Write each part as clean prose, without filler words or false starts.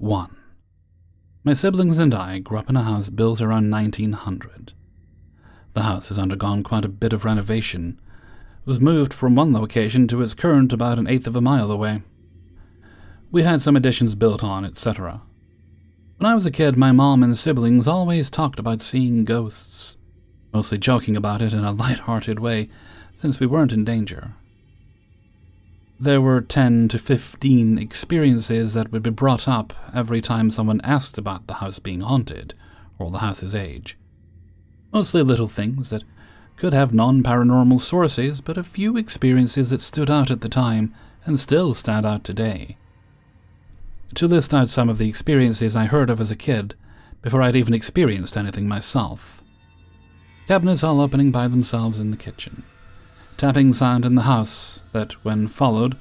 1. My siblings and I grew up in a house built around 1900. The house has undergone quite a bit of renovation. It was moved from one location to its current about an eighth of a mile away. We had some additions built on, etc. When I was a kid, my mom and siblings always talked about seeing ghosts, mostly joking about it in a light-hearted way, since we weren't in danger. There were 10 to 15 experiences that would be brought up every time someone asked about the house being haunted, or the house's age. Mostly little things that could have non-paranormal sources, but a few experiences that stood out at the time and still stand out today. To list out some of the experiences I heard of as a kid, before I'd even experienced anything myself. Cabinets all opening by themselves in the kitchen. Tapping sound in the house that, when followed,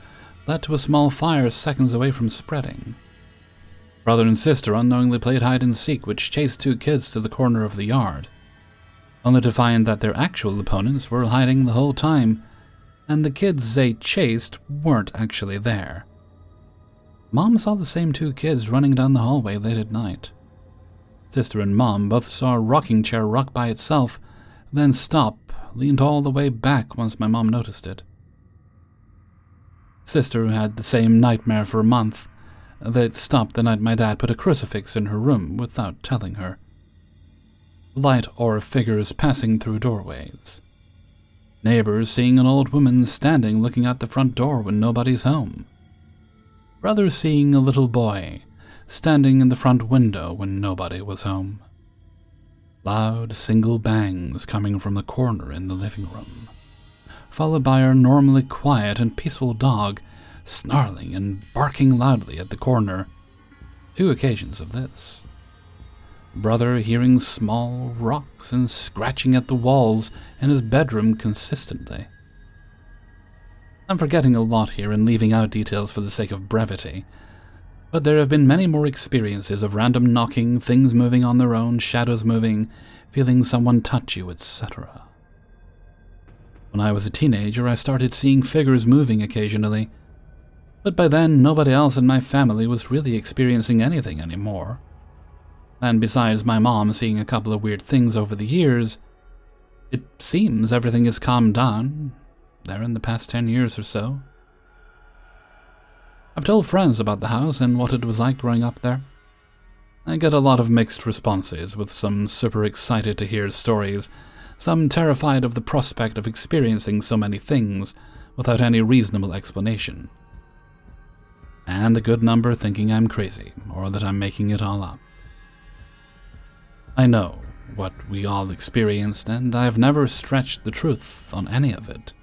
led to a small fire seconds away from spreading. Brother and sister unknowingly played hide-and-seek, which chased two kids to the corner of the yard, only to find that their actual opponents were hiding the whole time, and the kids they chased weren't actually there. Mom saw the same two kids running down the hallway late at night. Sister and Mom both saw a rocking chair rock by itself, then stop, leaned all the way back once my mom noticed it. Sister had the same nightmare for a month. That stopped the night my dad put a crucifix in her room without telling her. Light or figures passing through doorways. Neighbors seeing an old woman standing looking out the front door when nobody's home. Brother seeing a little boy standing in the front window when nobody was home. Loud single bangs coming from the corner in the living room, followed by our normally quiet and peaceful dog snarling and barking loudly at the corner. 2 occasions of this. Brother hearing small rocks and scratching at the walls in his bedroom consistently. I'm forgetting a lot here and leaving out details for the sake of brevity, but there have been many more experiences of random knocking, things moving on their own, shadows moving, feeling someone touch you, etc. When I was a teenager, I started seeing figures moving occasionally, but by then nobody else in my family was really experiencing anything anymore. And besides my mom seeing a couple of weird things over the years, it seems everything has calmed down there in the past 10 years or so. I've told friends about the house and what it was like growing up there. I get a lot of mixed responses, with some super excited to hear stories, some terrified of the prospect of experiencing so many things without any reasonable explanation, and a good number thinking I'm crazy or that I'm making it all up. I know what we all experienced, and I've never stretched the truth on any of it.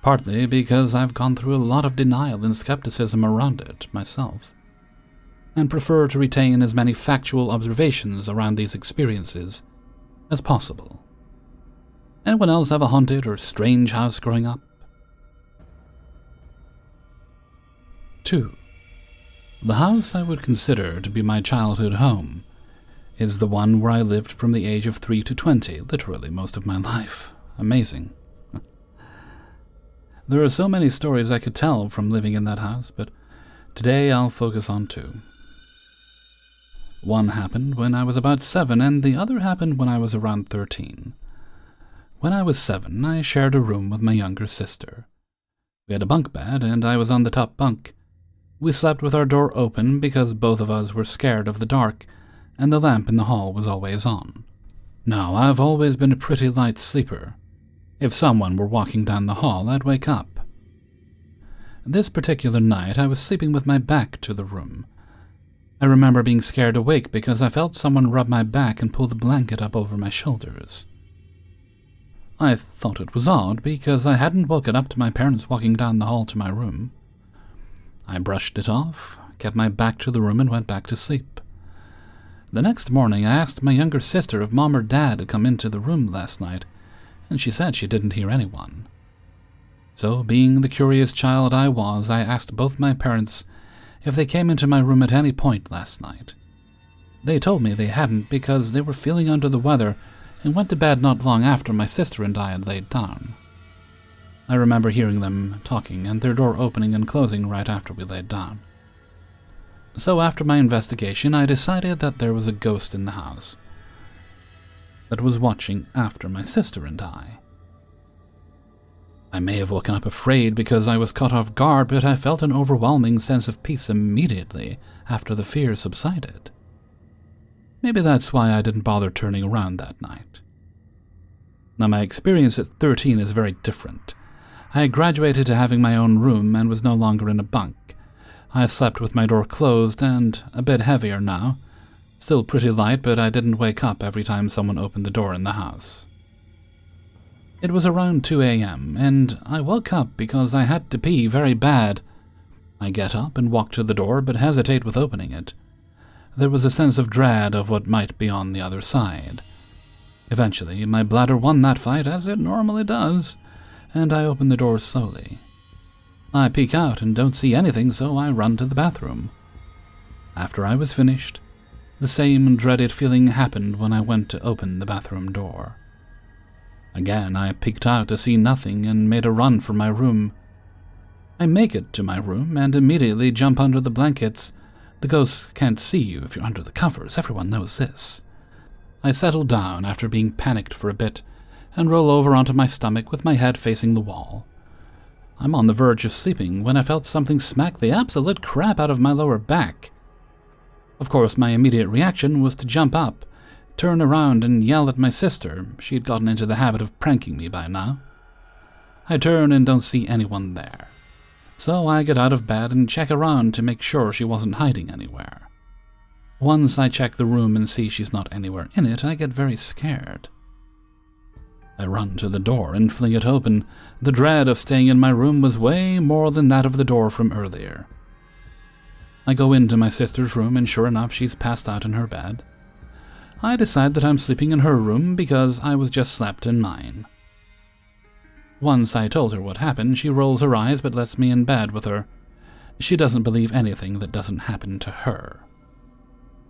Partly because I've gone through a lot of denial and skepticism around it myself, and prefer to retain as many factual observations around these experiences as possible. Anyone else have a haunted or strange house growing up? 2. The house I would consider to be my childhood home is the one where I lived from the age of 3 to 20, literally most of my life. Amazing. There are so many stories I could tell from living in that house, but today I'll focus on 2. One happened when I was about 7, and the other happened when I was around 13. When I was 7, I shared a room with my younger sister. We had a bunk bed, and I was on the top bunk. We slept with our door open because both of us were scared of the dark, and the lamp in the hall was always on. Now, I've always been a pretty light sleeper. If someone were walking down the hall, I'd wake up. This particular night, I was sleeping with my back to the room. I remember being scared awake because I felt someone rub my back and pull the blanket up over my shoulders. I thought it was odd because I hadn't woken up to my parents walking down the hall to my room. I brushed it off, kept my back to the room, and went back to sleep. The next morning, I asked my younger sister if Mom or Dad had come into the room last night, and she said she didn't hear anyone. So, being the curious child I was, I asked both my parents if they came into my room at any point last night. They told me they hadn't because they were feeling under the weather and went to bed not long after my sister and I had laid down. I remember hearing them talking and their door opening and closing right after we laid down. So after my investigation, I decided that there was a ghost in the house that was watching after my sister and I. I may have woken up afraid because I was caught off guard, but I felt an overwhelming sense of peace immediately after the fear subsided. Maybe that's why I didn't bother turning around that night. Now, my experience at 13 is very different. I had graduated to having my own room and was no longer in a bunk. I slept with my door closed and a bit heavier now. Still pretty light, but I didn't wake up every time someone opened the door in the house. It was around 2 a.m., and I woke up because I had to pee very bad. I get up and walk to the door, but hesitate with opening it. There was a sense of dread of what might be on the other side. Eventually, my bladder won that fight, as it normally does, and I open the door slowly. I peek out and don't see anything, so I run to the bathroom. After I was finished, the same dreaded feeling happened when I went to open the bathroom door. Again, I peeked out to see nothing and made a run for my room. I make it to my room and immediately jump under the blankets. The ghosts can't see you if you're under the covers, everyone knows this. I settle down after being panicked for a bit and roll over onto my stomach with my head facing the wall. I'm on the verge of sleeping when I felt something smack the absolute crap out of my lower back. Of course, my immediate reaction was to jump up, turn around and yell at my sister. She had gotten into the habit of pranking me by now. I turn and don't see anyone there. So I get out of bed and check around to make sure she wasn't hiding anywhere. Once I check the room and see she's not anywhere in it, I get very scared. I run to the door and fling it open. The dread of staying in my room was way more than that of the door from earlier. I go into my sister's room and sure enough, she's passed out in her bed. I decide that I'm sleeping in her room because I was just slept in mine. Once I told her what happened, she rolls her eyes but lets me in bed with her. She doesn't believe anything that doesn't happen to her.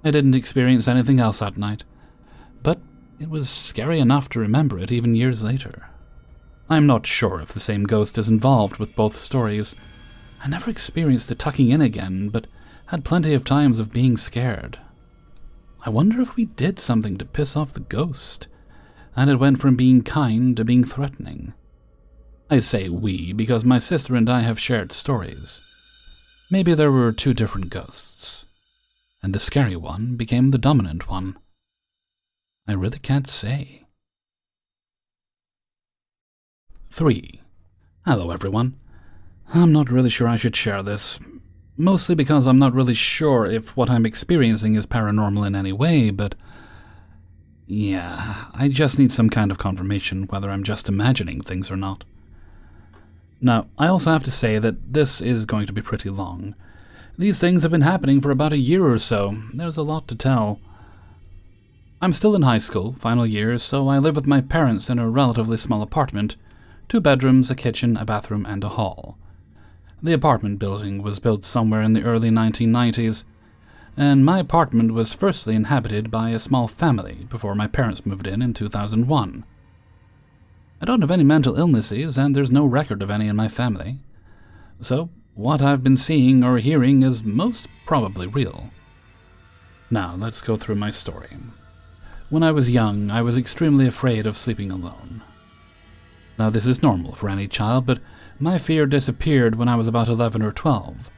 I didn't experience anything else that night, but it was scary enough to remember it even years later. I'm not sure if the same ghost is involved with both stories. I never experienced the tucking in again, but had plenty of times of being scared. I wonder if we did something to piss off the ghost, and it went from being kind to being threatening. I say we because my sister and I have shared stories. Maybe there were two different ghosts, and the scary one became the dominant one. I really can't say. 3. Hello everyone. I'm not really sure I should share this, mostly because I'm not really sure if what I'm experiencing is paranormal in any way, but yeah, I just need some kind of confirmation whether I'm just imagining things or not. Now, I also have to say that this is going to be pretty long. These things have been happening for about a year or so. There's a lot to tell. I'm still in high school, final year, so I live with my parents in a relatively small apartment, 2 bedrooms, a kitchen, a bathroom, and a hall. The apartment building was built somewhere in the early 1990s, and my apartment was firstly inhabited by a small family before my parents moved in 2001. I don't have any mental illnesses, and there's no record of any in my family. So, what I've been seeing or hearing is most probably real. Now, let's go through my story. When I was young, I was extremely afraid of sleeping alone. Now, this is normal for any child, but my fear disappeared when I was about 11 or 12.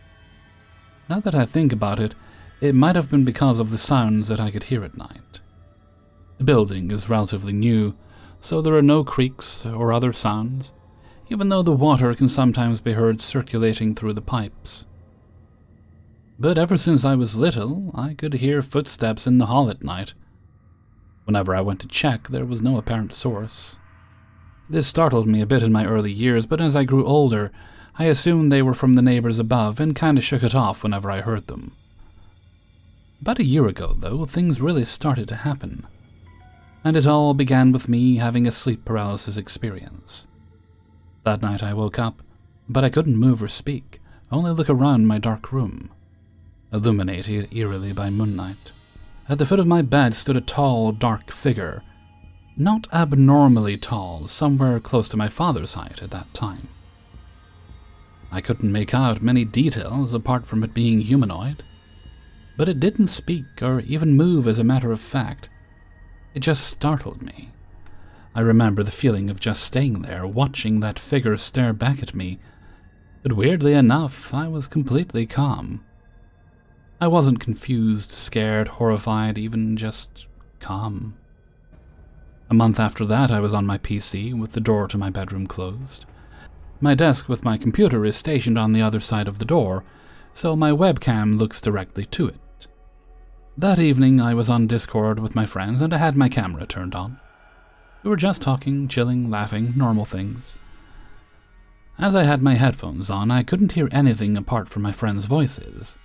Now that I think about it, it might have been because of the sounds that I could hear at night. The building is relatively new, so there are no creaks or other sounds, even though the water can sometimes be heard circulating through the pipes. But ever since I was little, I could hear footsteps in the hall at night. Whenever I went to check, there was no apparent source. This startled me a bit in my early years, but as I grew older, I assumed they were from the neighbors above and kinda shook it off whenever I heard them. About a year ago, though, things really started to happen. And it all began with me having a sleep paralysis experience. That night I woke up, but I couldn't move or speak, only look around my dark room, illuminated eerily by moonlight. At the foot of my bed stood a tall, dark figure, not abnormally tall, somewhere close to my father's height at that time. I couldn't make out many details apart from it being humanoid. but it didn't speak or even move as a matter of fact. It just startled me. I remember the feeling of just staying there, watching that figure stare back at me, but weirdly enough, I was completely calm. I wasn't confused, scared, horrified, even just calm. A month after that, I was on my PC with the door to my bedroom closed. My desk with my computer is stationed on the other side of the door, so my webcam looks directly to it. That evening, I was on Discord with my friends and I had my camera turned on. We were just talking, chilling, laughing, normal things. As I had my headphones on, I couldn't hear anything apart from my friends' voices.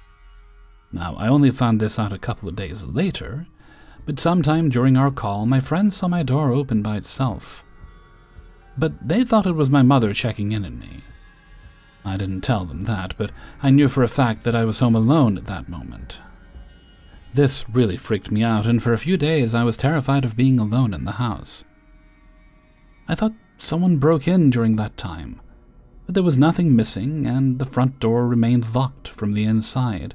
Now, I only found this out a couple of days later, but sometime during our call, my friends saw my door open by itself. But they thought it was my mother checking in on me. I didn't tell them that, but I knew for a fact that I was home alone at that moment. This really freaked me out, and for a few days I was terrified of being alone in the house. I thought someone broke in during that time, but there was nothing missing, and the front door remained locked from the inside.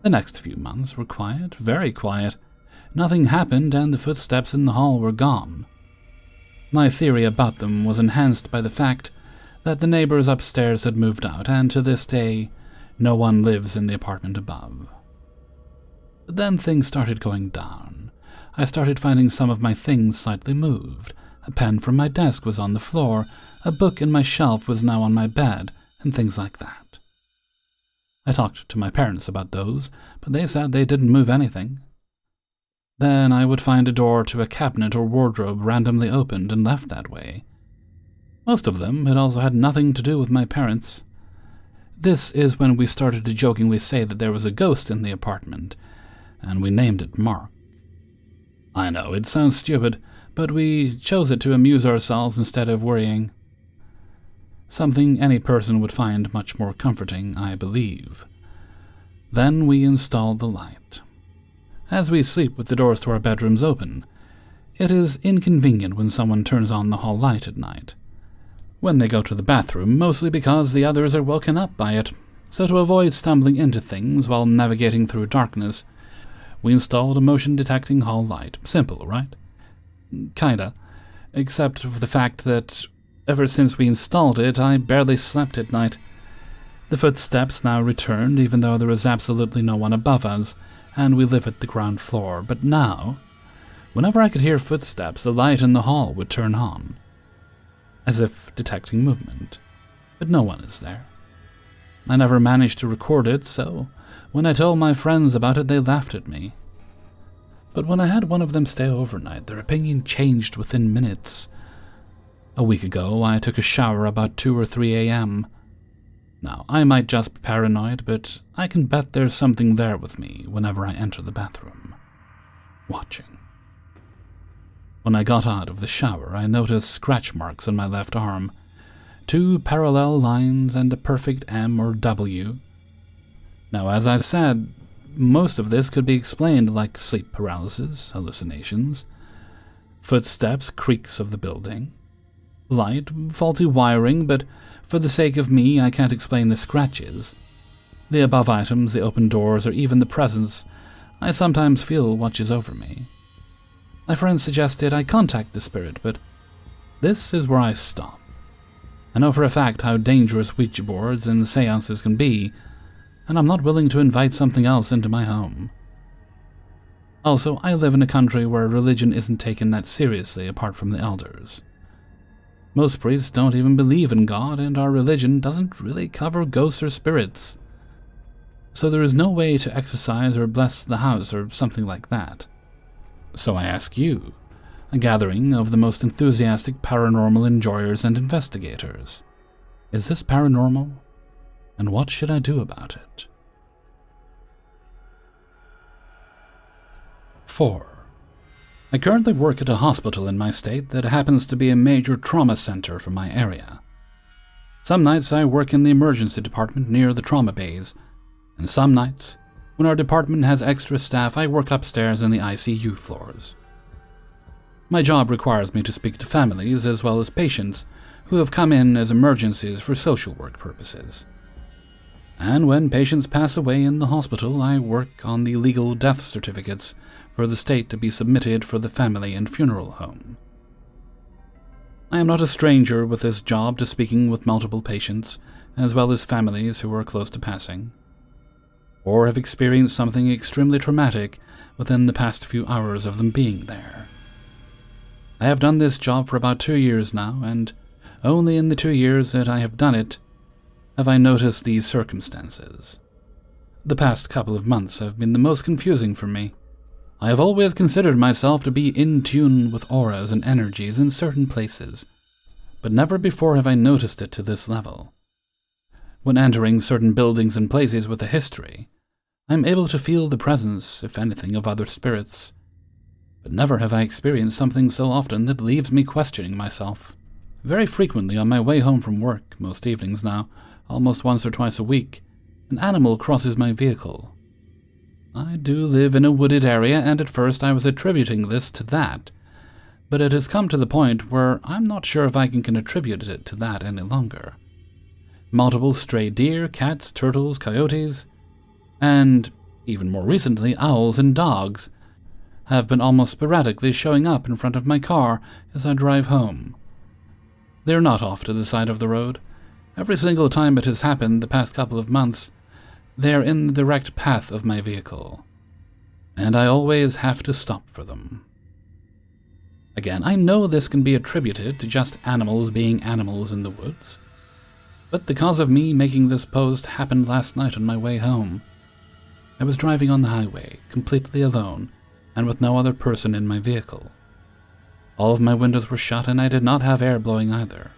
The next few months were quiet, very quiet. Nothing happened, and the footsteps in the hall were gone. My theory about them was enhanced by the fact that the neighbors upstairs had moved out, and to this day, no one lives in the apartment above. But then things started going down. I started finding some of my things slightly moved. A pen from my desk was on the floor, a book in my shelf was now on my bed, and things like that. I talked to my parents about those, but they said they didn't move anything. Then I would find a door to a cabinet or wardrobe randomly opened and left that way. Most of them had also had nothing to do with my parents. This is when we started to jokingly say that there was a ghost in the apartment, and we named it Mark. I know, it sounds stupid, but we chose it to amuse ourselves instead of worrying. Something any person would find much more comforting, I believe. Then we installed the light. As we sleep with the doors to our bedrooms open, it is inconvenient when someone turns on the hall light at night. When they go to the bathroom, mostly because the others are woken up by it, so to avoid stumbling into things while navigating through darkness, we installed a motion-detecting hall light. Simple, right? Kinda. Except for the fact that, ever since we installed it, I barely slept at night. The footsteps now returned, even though there was absolutely no one above us, and we live at the ground floor. But now, whenever I could hear footsteps, the light in the hall would turn on, as if detecting movement. But no one is there. I never managed to record it, so when I told my friends about it, they laughed at me. But when I had one of them stay overnight, their opinion changed within minutes. A week ago, I took a shower about 2 or 3 a.m. Now, I might just be paranoid, but I can bet there's something there with me whenever I enter the bathroom, watching. When I got out of the shower, I noticed scratch marks on my left arm, 2 parallel lines and a perfect M or W. Now, as I said, most of this could be explained like sleep paralysis, hallucinations, footsteps, creaks of the building, light, faulty wiring, but for the sake of me, I can't explain the scratches. The above items, the open doors, or even the presence I sometimes feel watches over me. My friend suggested I contact the spirit, but this is where I stop. I know for a fact how dangerous Ouija boards and seances can be, and I'm not willing to invite something else into my home. Also, I live in a country where religion isn't taken that seriously apart from the elders. Most priests don't even believe in God, and our religion doesn't really cover ghosts or spirits. So there is no way to exorcise or bless the house or something like that. So I ask you, a gathering of the most enthusiastic paranormal enjoyers and investigators, is this paranormal? And what should I do about it? 4. I currently work at a hospital in my state that happens to be a major trauma center for my area. Some nights I work in the emergency department near the trauma bays, and some nights, when our department has extra staff, I work upstairs in the ICU floors. My job requires me to speak to families as well as patients who have come in as emergencies for social work purposes. And when patients pass away in the hospital, I work on the legal death certificates for the state to be submitted for the family and funeral home. I am not a stranger with this job to speaking with multiple patients, as well as families who are close to passing, or have experienced something extremely traumatic within the past few hours of them being there. I have done this job for about 2 years now, and only in the 2 years that I have done it have I noticed these circumstances. The past couple of months have been the most confusing for me. I have always considered myself to be in tune with auras and energies in certain places, but never before have I noticed it to this level. When entering certain buildings and places with a history, I am able to feel the presence, if anything, of other spirits, but never have I experienced something so often that leaves me questioning myself. Very frequently on my way home from work, most evenings now, almost once or twice a week, an animal crosses my vehicle. I do live in a wooded area, and at first I was attributing this to that, but it has come to the point where I'm not sure if I can attribute it to that any longer. Multiple stray deer, cats, turtles, coyotes, and, even more recently, owls and dogs have been almost sporadically showing up in front of my car as I drive home. They're not off to the side of the road. Every single time it has happened the past couple of months, they are in the direct path of my vehicle, and I always have to stop for them. Again, I know this can be attributed to just animals being animals in the woods, but the cause of me making this post happened last night on my way home. I was driving on the highway, completely alone, and with no other person in my vehicle. All of my windows were shut, and I did not have air blowing either.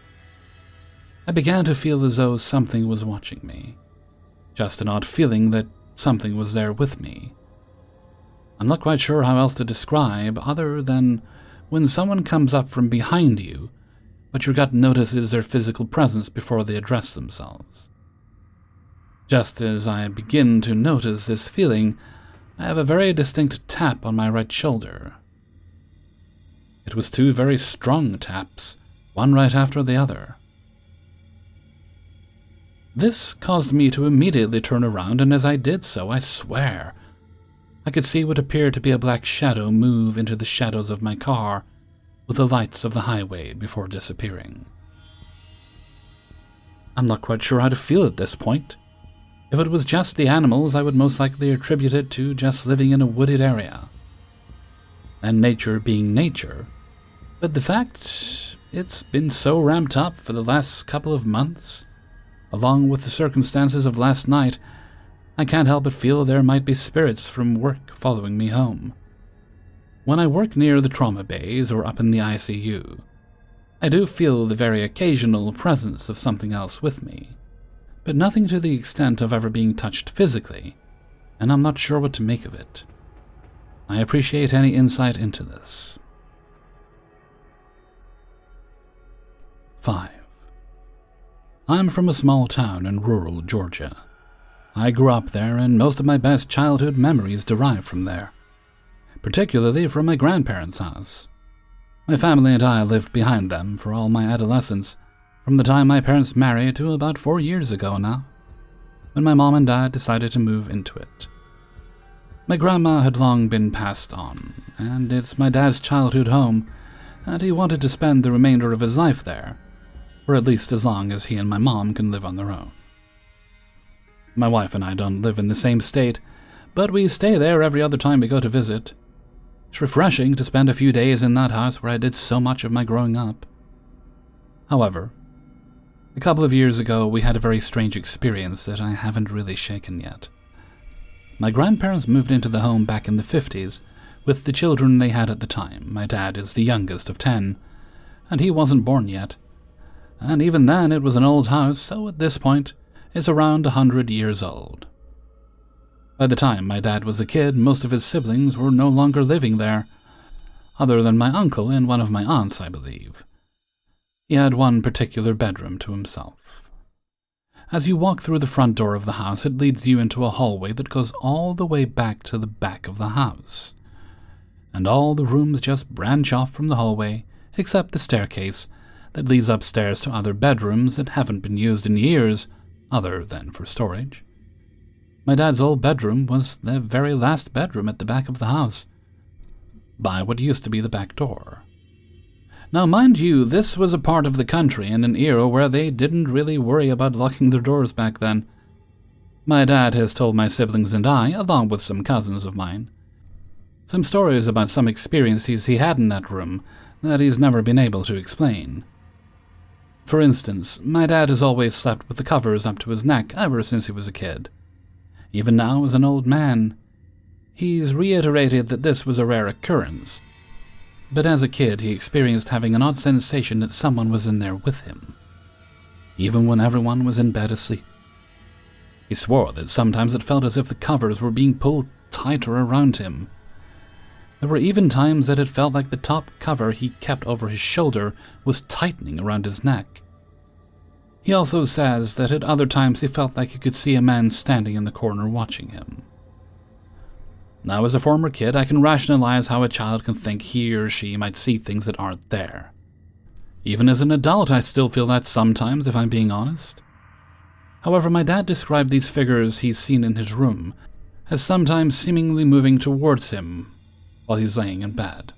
I began to feel as though something was watching me. Just an odd feeling that something was there with me. I'm not quite sure how else to describe other than when someone comes up from behind you, but your gut notices their physical presence before they address themselves. Just as I begin to notice this feeling, I have a very distinct tap on my right shoulder. It was 2 very strong taps, one right after the other. This caused me to immediately turn around, and as I did so, I swear, I could see what appeared to be a black shadow move into the shadows of my car with the lights of the highway before disappearing. I'm not quite sure how to feel at this point. If it was just the animals, I would most likely attribute it to just living in a wooded area, and nature being nature, but the fact it's been so ramped up for the last couple of months, along with the circumstances of last night, I can't help but feel there might be spirits from work following me home. When I work near the trauma bays or up in the ICU, I do feel the very occasional presence of something else with me, but nothing to the extent of ever being touched physically, and I'm not sure what to make of it. I appreciate any insight into this. 5. I'm from a small town in rural Georgia. I grew up there, and most of my best childhood memories derive from there, particularly from my grandparents' house. My family and I lived behind them for all my adolescence, from the time my parents married to about 4 years ago now, when my mom and dad decided to move into it. My grandma had long been passed on, and it's my dad's childhood home, and he wanted to spend the remainder of his life there, or at least as long as he and my mom can live on their own. My wife and I don't live in the same state, but we stay there every other time we go to visit. It's refreshing to spend a few days in that house where I did so much of my growing up. However, a couple of years ago we had a very strange experience that I haven't really shaken yet. My grandparents moved into the home back in the 50s with the children they had at the time. My dad is the youngest of 10, and he wasn't born yet. And even then it was an old house, so at this point it's around 100 years old. By the time my dad was a kid, most of his siblings were no longer living there, other than my uncle and one of my aunts, I believe. He had one particular bedroom to himself. As you walk through the front door of the house, it leads you into a hallway that goes all the way back to the back of the house. And all the rooms just branch off from the hallway, except the staircase that leads upstairs to other bedrooms that haven't been used in years, other than for storage. My dad's old bedroom was the very last bedroom at the back of the house, by what used to be the back door. Now, mind you, this was a part of the country in an era where they didn't really worry about locking their doors back then. My dad has told my siblings and I, along with some cousins of mine, some stories about some experiences he had in that room that he's never been able to explain. For instance, my dad has always slept with the covers up to his neck ever since he was a kid. Even now, as an old man, he's reiterated that this was a rare occurrence, but as a kid he experienced having an odd sensation that someone was in there with him, even when everyone was in bed asleep. He swore that sometimes it felt as if the covers were being pulled tighter around him. There were even times that it felt like the top cover he kept over his shoulder was tightening around his neck. He also says that at other times he felt like he could see a man standing in the corner watching him. Now, as a former kid, I can rationalize how a child can think he or she might see things that aren't there. Even as an adult, I still feel that sometimes, if I'm being honest. However, my dad described these figures he's seen in his room as sometimes seemingly moving towards him while he's laying in bed.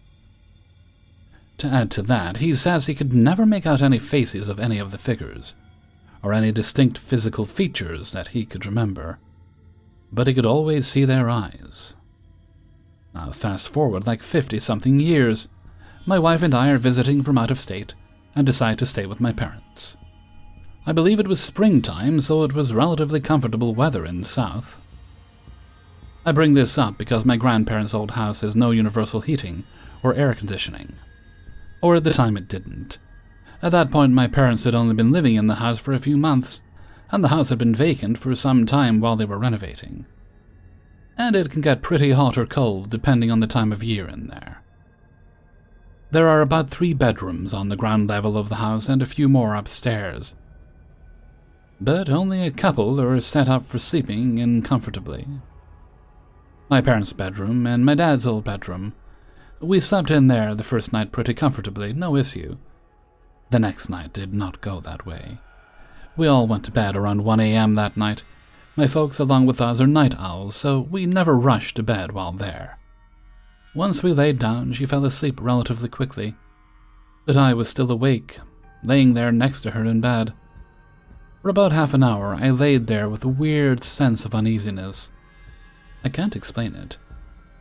To add to that, he says he could never make out any faces of any of the figures, or any distinct physical features that he could remember, but he could always see their eyes. Now, fast forward like 50-something years, my wife and I are visiting from out of state and decide to stay with my parents. I believe it was springtime, so it was relatively comfortable weather in the south. I bring this up because my grandparents' old house has no universal heating or air conditioning. Or at the time it didn't. At that point my parents had only been living in the house for a few months, and the house had been vacant for some time while they were renovating. And it can get pretty hot or cold depending on the time of year in there. There are about 3 bedrooms on the ground level of the house and a few more upstairs, but only a couple are set up for sleeping in comfortably. My parents' bedroom and my dad's old bedroom. We slept in there the first night pretty comfortably, no issue. The next night did not go that way. We all went to bed around 1 a.m. that night. My folks, along with us, are night owls, so we never rushed to bed while there. Once we laid down, she fell asleep relatively quickly, but I was still awake, laying there next to her in bed. For about half an hour, I laid there with a weird sense of uneasiness. I can't explain it.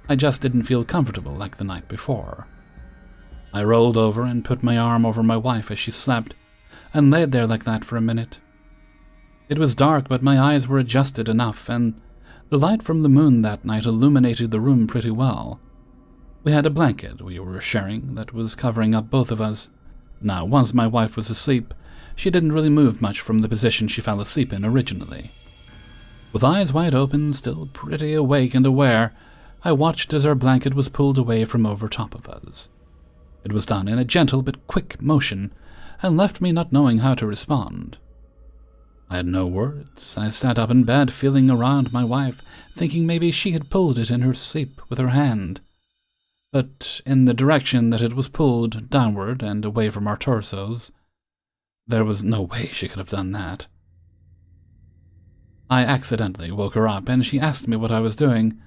I just didn't feel comfortable like the night before. I rolled over and put my arm over my wife as she slept, and laid there like that for a minute. It was dark, but my eyes were adjusted enough, and the light from the moon that night illuminated the room pretty well. We had a blanket we were sharing that was covering up both of us. Now, once my wife was asleep, she didn't really move much from the position she fell asleep in originally. With eyes wide open, still pretty awake and aware, I watched as our blanket was pulled away from over top of us. It was done in a gentle but quick motion, and left me not knowing how to respond. I had no words. I sat up in bed, feeling around my wife, thinking maybe she had pulled it in her sleep with her hand, but in the direction that it was pulled, downward and away from our torsos. There was no way she could have done that. I accidentally woke her up, and she asked me what I was doing.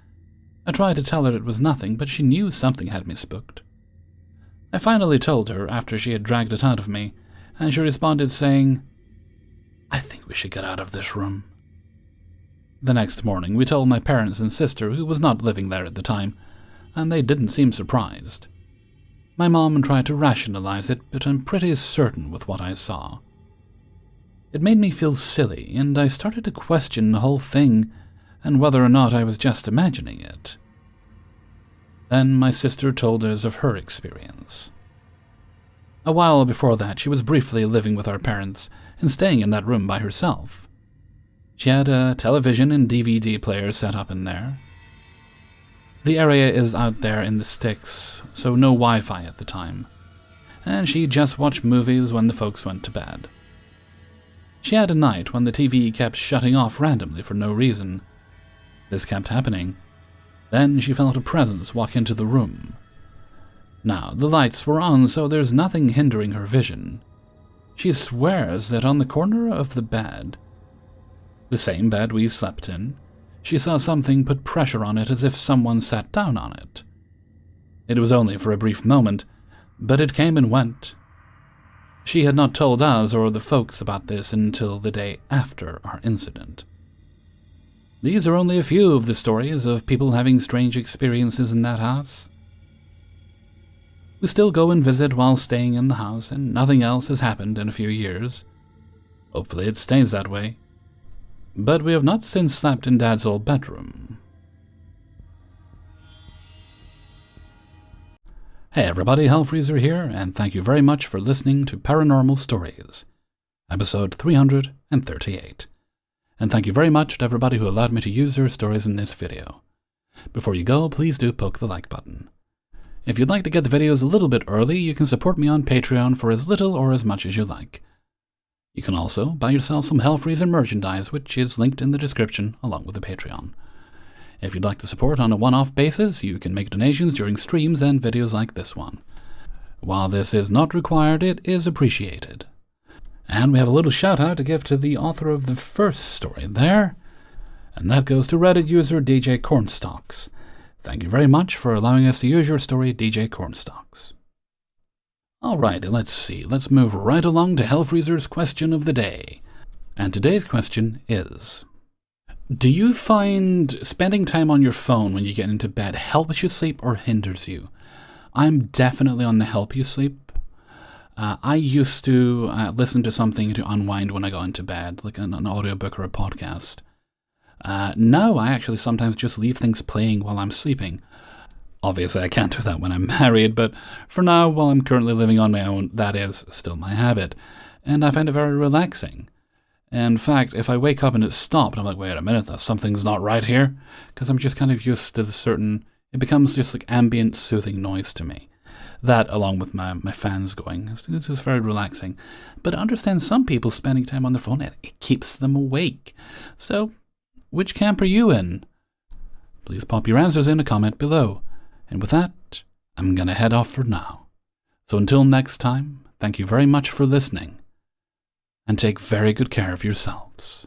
I tried to tell her it was nothing, but she knew something had me spooked. I finally told her after she had dragged it out of me, and she responded saying, "I think we should get out of this room." The next morning we told my parents and sister, who was not living there at the time, and they didn't seem surprised. My mom tried to rationalize it, but I'm pretty certain with what I saw. It made me feel silly, and I started to question the whole thing and whether or not I was just imagining it. Then my sister told us of her experience. A while before that, she was briefly living with our parents and staying in that room by herself. She had a television and DVD player set up in there. The area is out there in the sticks, so no Wi-Fi at the time, and she just watched movies when the folks went to bed. She had a night when the TV kept shutting off randomly for no reason. This kept happening. Then she felt a presence walk into the room. Now, the lights were on, so there's nothing hindering her vision. She swears that on the corner of the bed, the same bed we slept in, She saw something put pressure on it as if someone sat down on it. It was only for a brief moment, but it came and went. She had not told us or the folks about this until the day after our incident. These are only a few of the stories of people having strange experiences in that house. We still go and visit while staying in the house, and nothing else has happened in a few years. Hopefully it stays that way. But we have not since slept in Dad's old bedroom. Hey everybody, Hellfreezer here, and thank you very much for listening to Paranormal Stories, episode 338. And thank you very much to everybody who allowed me to use their stories in this video. Before you go, please do poke the like button. If you'd like to get the videos a little bit early, you can support me on Patreon for as little or as much as you like. You can also buy yourself some Hellfreezer merchandise, which is linked in the description along with the Patreon. If you'd like to support on a one-off basis, you can make donations during streams and videos like this one. While this is not required, it is appreciated. And we have a little shout-out to give to the author of the first story there, and that goes to Reddit user DJ Cornstalks. Thank you very much for allowing us to use your story, DJ Cornstalks. Alright, let's see. Let's move right along to Hellfreezer's question of the day. And today's question is: do you find spending time on your phone when you get into bed helps you sleep or hinders you? I'm definitely on the help you sleep. I used to listen to something to unwind when I got into bed, like an audiobook or a podcast. Now I actually sometimes just leave things playing while I'm sleeping. Obviously I can't do that when I'm married, but for now, while I'm currently living on my own, that is still my habit, and I find it very relaxing. In fact, if I wake up and it's stopped, I'm like, wait a minute, something's not right here, because I'm just kind of used to the certain, it becomes just like ambient soothing noise to me. That, along with my fans going, it's just very relaxing. But I understand some people spending time on their phone, it keeps them awake. So, which camp are you in? Please pop your answers in a comment below. And with that, I'm gonna head off for now. So until next time, thank you very much for listening, and take very good care of yourselves.